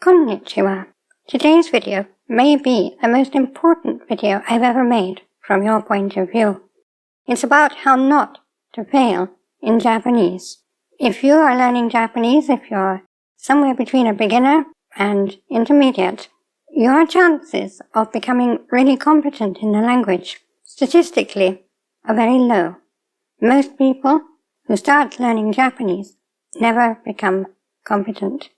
Konnichiwa. Today's video may be the most important video I've ever made from your point of view. It's about how not to fail in Japanese. If you are learning Japanese, if you're somewhere between a beginner and intermediate, your chances of becoming really competent in the language, statistically, are very low. Most people who start learning Japanese never become competent.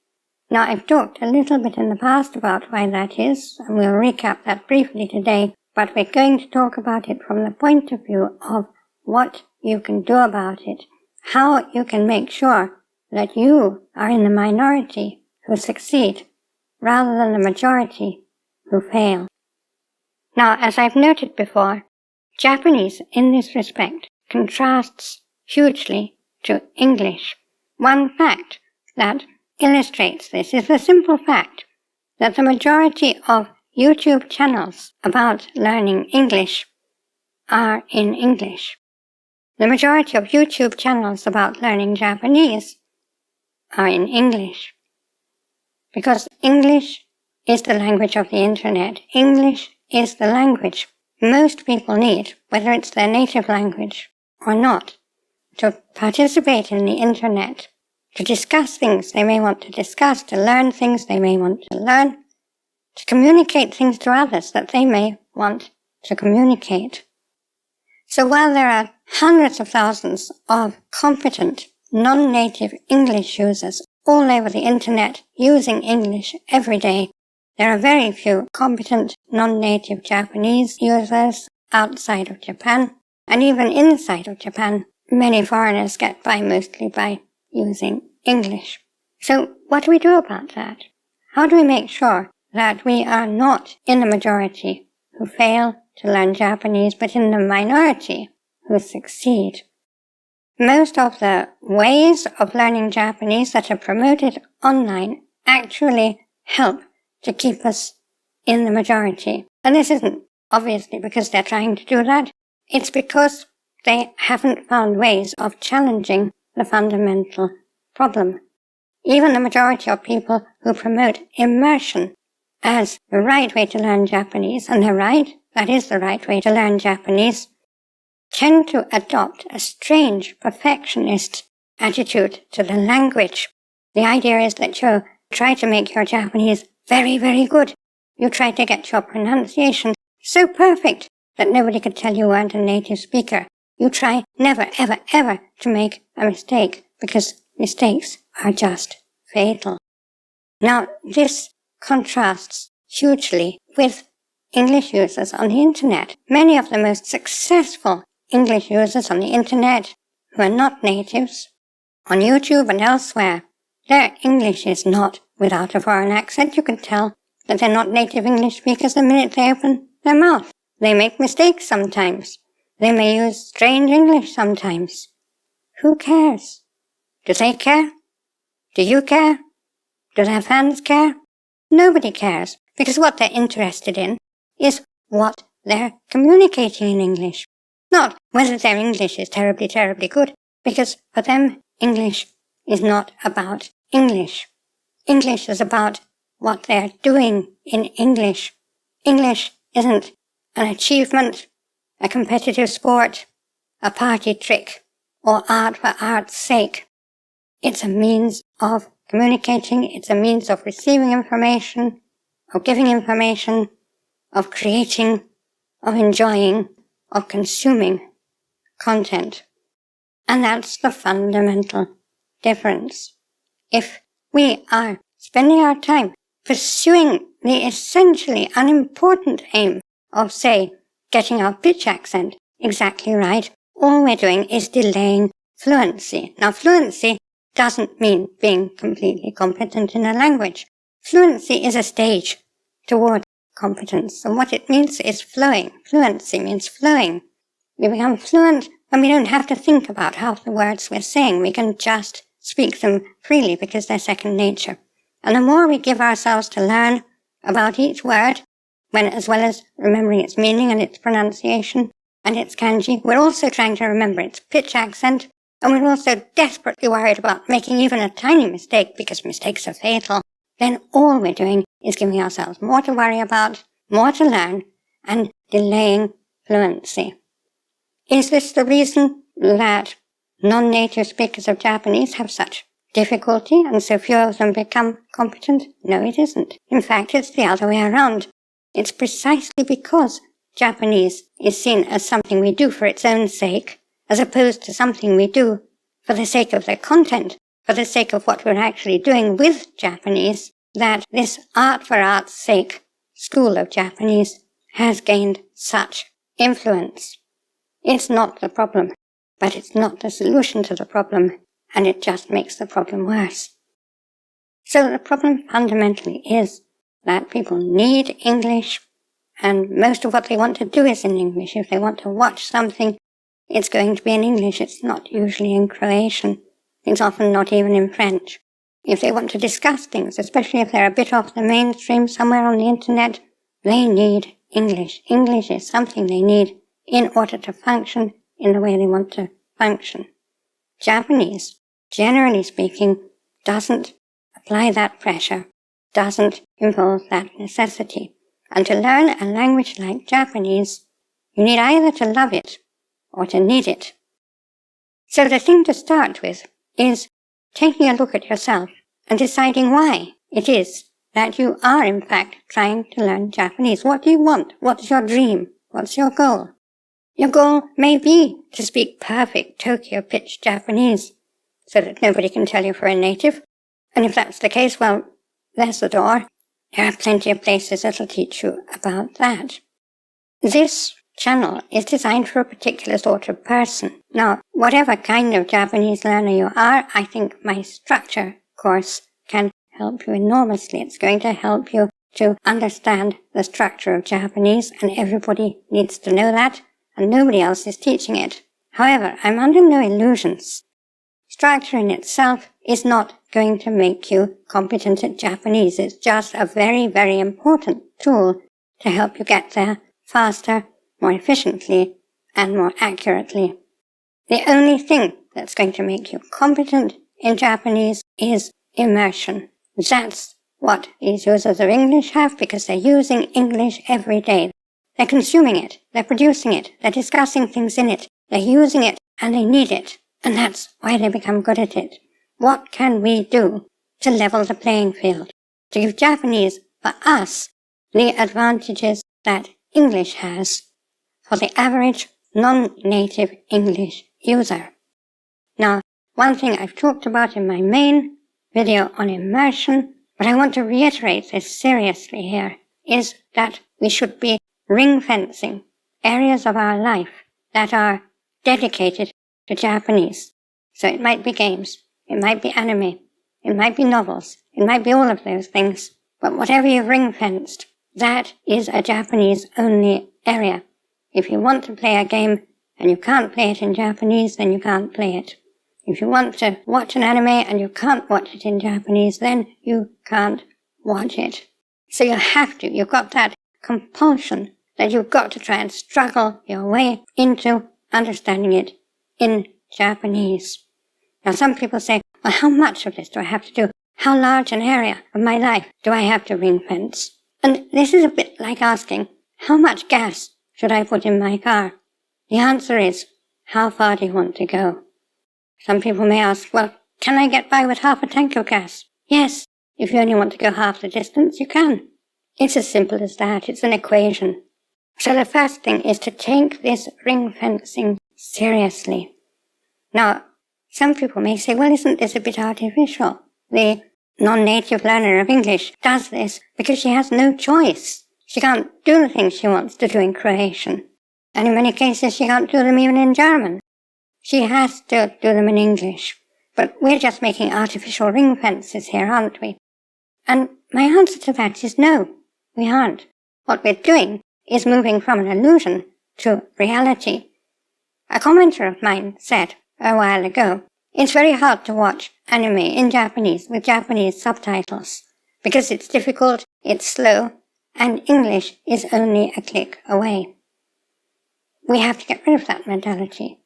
Now, I've talked a little bit in the past about why that is, and we'll recap that briefly today, but we're going to talk about it from the point of view of what you can do about it, how you can make sure that you are in the minority who succeed, rather than the majority who fail. Now, as I've noted before, Japanese in this respect contrasts hugely to English. One fact that illustrates this is the simple fact that the majority of YouTube channels about learning English are in English. The majority of YouTube channels about learning Japanese are in English. Because English is the language of the internet. English is the language most people need, whether it's their native language or not, to participate in the internet, to discuss things they may want to discuss, to learn things they may want to learn, to communicate things to others that they may want to communicate. So while there are hundreds of thousands of competent, non-native English users all over the internet using English every day, there are very few competent, non-native Japanese users outside of Japan, and even inside of Japan, many foreigners get by mostly by using English. So what do we do about that? How do we make sure that we are not in the majority who fail to learn Japanese, but in the minority who succeed? Most of the ways of learning Japanese that are promoted online actually help to keep us in the majority. And this isn't obviously because they're trying to do that. It's because they haven't found ways of challenging the fundamental problem. Even the majority of people who promote immersion as the right way to learn Japanese, and they're right, that is the right way to learn Japanese, tend to adopt a strange perfectionist attitude to the language. The idea is that you try to make your Japanese very, very good. You try to get your pronunciation so perfect that nobody could tell you weren't a native speaker. You try never, ever, ever to make a mistake, because mistakes are just fatal. Now, this contrasts hugely with English users on the internet. Many of the most successful English users on the internet who are not natives, on YouTube and elsewhere, their English is not without a foreign accent. You can tell that they're not native English speakers the minute they open their mouth. They make mistakes sometimes. They may use strange English sometimes. Who cares? Do they care? Do you care? Do their fans care? Nobody cares, because what they're interested in is what they're communicating in English. Not whether their English is terribly, terribly good, because for them, English is not about English. English is about what they're doing in English. English isn't an achievement, a competitive sport, a party trick, or art for art's sake. It's a means of communicating, it's a means of receiving information, of giving information, of creating, of enjoying, of consuming content. And that's the fundamental difference. If we are spending our time pursuing the essentially unimportant aim of, say, getting our pitch accent exactly right, all we're doing is delaying fluency. Now, fluency doesn't mean being completely competent in a language. Fluency is a stage toward competence, and what it means is flowing. Fluency means flowing. We become fluent when we don't have to think about half the words we're saying. We can just speak them freely because they're second nature. And the more we give ourselves to learn about each word, when as well as remembering its meaning and its pronunciation and its kanji, we're also trying to remember its pitch accent, and we're also desperately worried about making even a tiny mistake, because mistakes are fatal. then all we're doing is giving ourselves more to worry about, more to learn, and delaying fluency. Is this the reason that non-native speakers of Japanese have such difficulty and so few of them become competent? No, it isn't. In fact, it's the other way around. It's precisely because Japanese is seen as something we do for its own sake, as opposed to something we do for the sake of the content, for the sake of what we're actually doing with Japanese, that this art for art's sake school of Japanese has gained such influence. It's not the problem, but it's not the solution to the problem, and it just makes the problem worse. So the problem fundamentally is that people need English, and most of what they want to do is in English. If they want to watch something, it's going to be in English. It's not usually in Croatian. It's often not even in French. If they want to discuss things, especially if they're a bit off the mainstream somewhere on the internet, they need English. English is something they need in order to function in the way they want to function. Japanese, generally speaking, doesn't apply that pressure, doesn't involve that necessity. And to learn a language like Japanese, you need either to love it or to need it. So the thing to start with is taking a look at yourself and deciding why it is that you are in fact trying to learn Japanese. What do you want? What's your dream? What's your goal? Your goal may be to speak perfect Tokyo pitch Japanese so that nobody can tell you for a native. And if that's the case, well, there's the door. There are plenty of places that'll teach you about that. This channel is designed for a particular sort of person. Now, whatever kind of Japanese learner you are, I think my structure course can help you enormously. It's going to help you to understand the structure of Japanese, and everybody needs to know that, and nobody else is teaching it. However, I'm under no illusions. Structure in itself is not going to make you competent at Japanese. It's just a very, very important tool to help you get there faster, more efficiently, and more accurately. The only thing that's going to make you competent in Japanese is immersion. That's what these users of English have, because they're using English every day. They're consuming it, they're producing it, they're discussing things in it, they're using it, and they need it. And that's why they become good at it. What can we do to level the playing field, to give Japanese, for us, the advantages that English has for the average non-native English user? Now, one thing I've talked about in my main video on immersion, but I want to reiterate this seriously here, is that we should be ring-fencing areas of our life that are dedicated to Japanese. So it might be games, it might be anime, it might be novels, it might be all of those things, but whatever you've ring-fenced, that is a Japanese-only area. If you want to play a game and you can't play it in Japanese, then you can't play it. If you want to watch an anime and you can't watch it in Japanese, then you can't watch it. So you have to, you've got that compulsion that you've got to try and struggle your way into understanding it in Japanese. Now some people say, well, how much of this do I have to do? How large an area of my life do I have to ring fence? And this is a bit like asking, how much gas should I put in my car? The answer is, how far do you want to go? Some people may ask, well, can I get by with half a tank of gas? Yes, if you only want to go half the distance, you can. It's as simple as that. It's an equation. So the first thing is to take this ring fencing seriously. Now, some people may say, well, isn't this a bit artificial? The non-native learner of English does this because she has no choice. She can't do the things she wants to do in Croatian. And in many cases, she can't do them even in German. She has to do them in English. But we're just making artificial ring fences here, aren't we? And my answer to that is no, we aren't. What we're doing is moving from an illusion to reality. A commenter of mine said a while ago, it's very hard to watch anime in Japanese with Japanese subtitles because it's difficult, it's slow, and English is only a click away. We have to get rid of that mentality.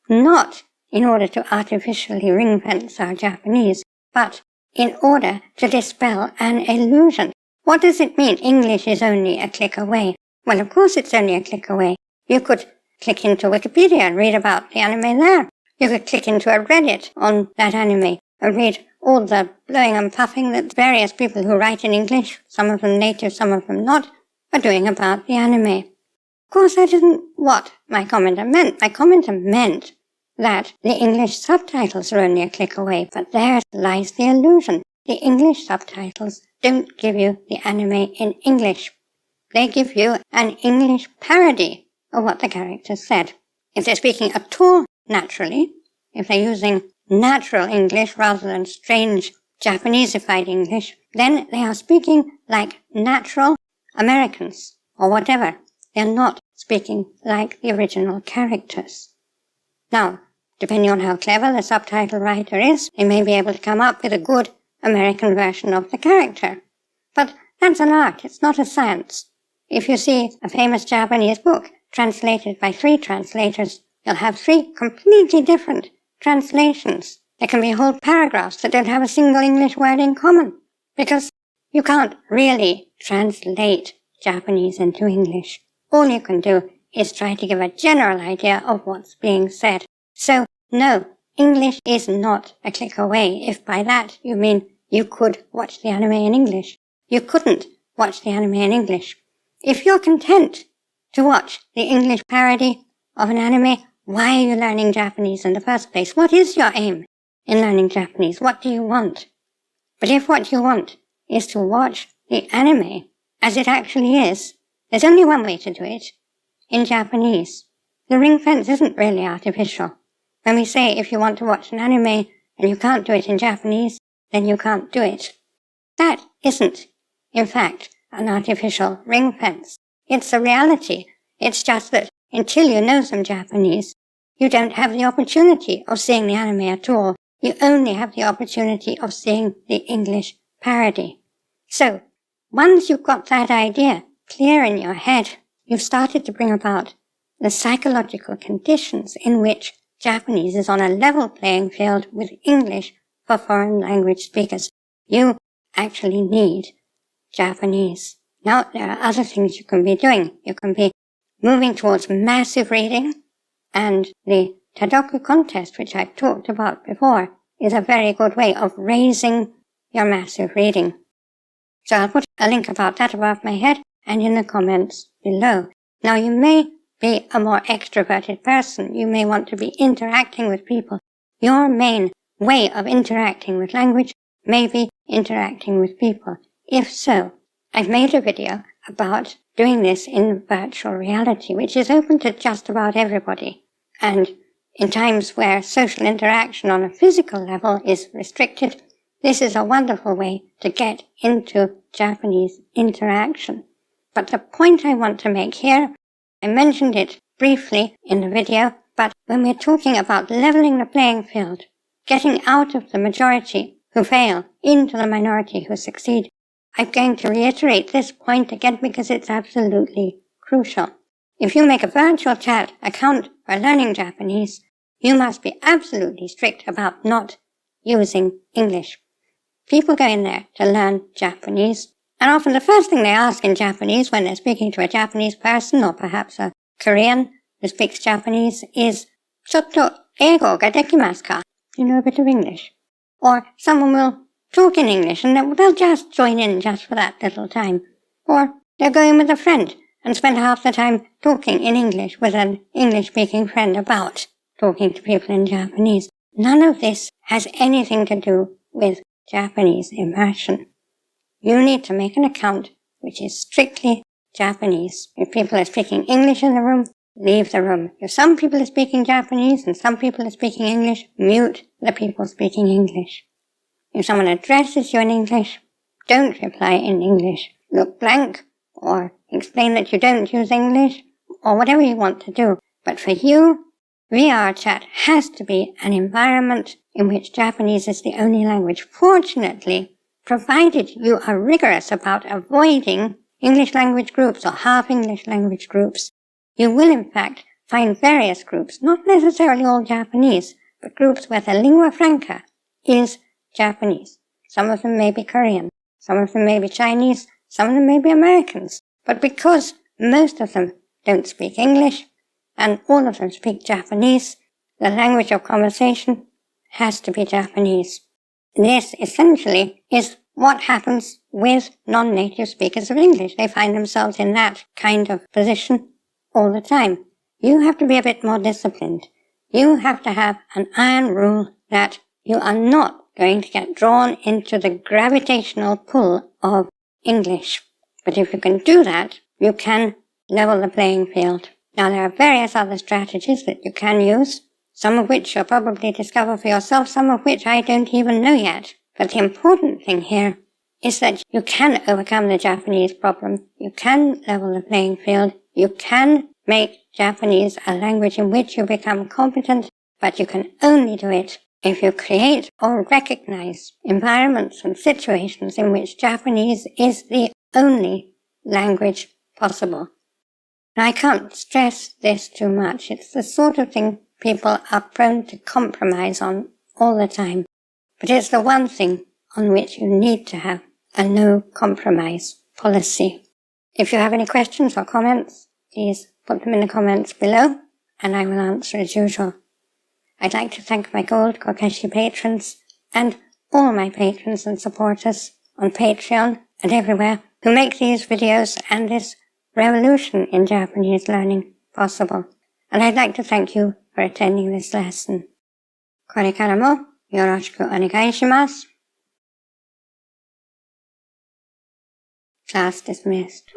Not in order to artificially ring-fence our Japanese, but in order to dispel an illusion. What does it mean, English is only a click away? Well, of course it's only a click away. You could click into Wikipedia and read about the anime there. You could click into a Reddit on that anime and read all the blowing and puffing that various people who write in English, some of them native, some of them not, are doing about the anime. Of course, that isn't what my commenter meant. My commenter meant that the English subtitles are only a click away, but there lies the illusion. The English subtitles don't give you the anime in English. They give you an English parody of what the characters said. If they're speaking at all naturally, if they're using natural English rather than strange Japaneseified English, then they are speaking like natural Americans or whatever. They're not speaking like the original characters. Now, depending on how clever the subtitle writer is, they may be able to come up with a good American version of the character. But that's an art, it's not a science. If you see a famous Japanese book translated by 3 translators, you'll have 3 completely different translations. There can be whole paragraphs that don't have a single English word in common, because you can't really translate Japanese into English. All you can do is try to give a general idea of what's being said. So, no, English is not a click away, if by that you mean you could watch the anime in English. You couldn't watch the anime in English. If you're content to watch the English parody of an anime, why are you learning Japanese in the first place? What is your aim in learning Japanese? What do you want? But if what you want is to watch the anime as it actually is, there's only one way to do it, in Japanese. The ring fence isn't really artificial. When we say if you want to watch an anime and you can't do it in Japanese, then you can't do it. That isn't, in fact, an artificial ring fence. It's a reality. It's just that until you know some Japanese, you don't have the opportunity of seeing the anime at all. You only have the opportunity of seeing the English parody. So, once you've got that idea clear in your head, you've started to bring about the psychological conditions in which Japanese is on a level playing field with English for foreign language speakers. You actually need Japanese. Now, there are other things you can be doing. You can be moving towards massive reading, and the Tadoku contest, which I've talked about before, is a very good way of raising your massive reading. So I'll put a link about that above my head and in the comments below. Now, you may be a more extroverted person. You may want to be interacting with people. Your main way of interacting with language may be interacting with people. If so, I've made a video about doing this in virtual reality, which is open to just about everybody. And in times where social interaction on a physical level is restricted, this is a wonderful way to get into Japanese interaction. But the point I want to make here, I mentioned it briefly in the video, but when we're talking about leveling the playing field, getting out of the majority who fail into the minority who succeed, I'm going to reiterate this point again because it's absolutely crucial. If you make a virtual chat account for learning Japanese, you must be absolutely strict about not using English. People go in there to learn Japanese, and often the first thing they ask in Japanese when they're speaking to a Japanese person, or perhaps a Korean who speaks Japanese, is, "Chotto eigo ga dekimasu ka?" Do you know a bit of English? Or someone will talk in English and they'll just join in just for that little time. Or they're going with a friend and spend half the time talking in English with an English-speaking friend about talking to people in Japanese. None of this has anything to do with Japanese immersion. You need to make an account which is strictly Japanese. If people are speaking English in the room, leave the room. If some people are speaking Japanese and some people are speaking English, mute the people speaking English. If someone addresses you in English, don't reply in English. Look blank, or explain that you don't use English, or whatever you want to do. But for you, VR chat has to be an environment in which Japanese is the only language. Fortunately, provided you are rigorous about avoiding English language groups or half English language groups, you will in fact find various groups, not necessarily all Japanese, but groups where the lingua franca is Japanese. some of them may be Korean, some of them may be Chinese, some of them may be Americans. But because most of them don't speak English, and all of them speak Japanese, the language of conversation has to be Japanese. This essentially is what happens with non-native speakers of English. They find themselves in that kind of position all the time. You have to be a bit more disciplined. You have to have an iron rule that you are not going to get drawn into the gravitational pull of English. But if you can do that, you can level the playing field. Now, there are various other strategies that you can use, some of which you'll probably discover for yourself, some of which I don't even know yet. But the important thing here is that you can overcome the Japanese problem. You can level the playing field. You can make Japanese a language in which you become competent, but you can only do it if you create or recognize environments and situations in which Japanese is the only language possible. Now, I can't stress this too much. It's the sort of thing people are prone to compromise on all the time. But it's the one thing on which you need to have a no compromise policy. If you have any questions or comments, please put them in the comments below, and I will answer as usual. I'd like to thank my gold Kokeshi patrons and all my patrons and supporters on Patreon and everywhere who make these videos and this revolution in Japanese learning possible. And I'd like to thank you for attending this lesson. Korekara mo yoroshiku onegai shimasu. Class dismissed.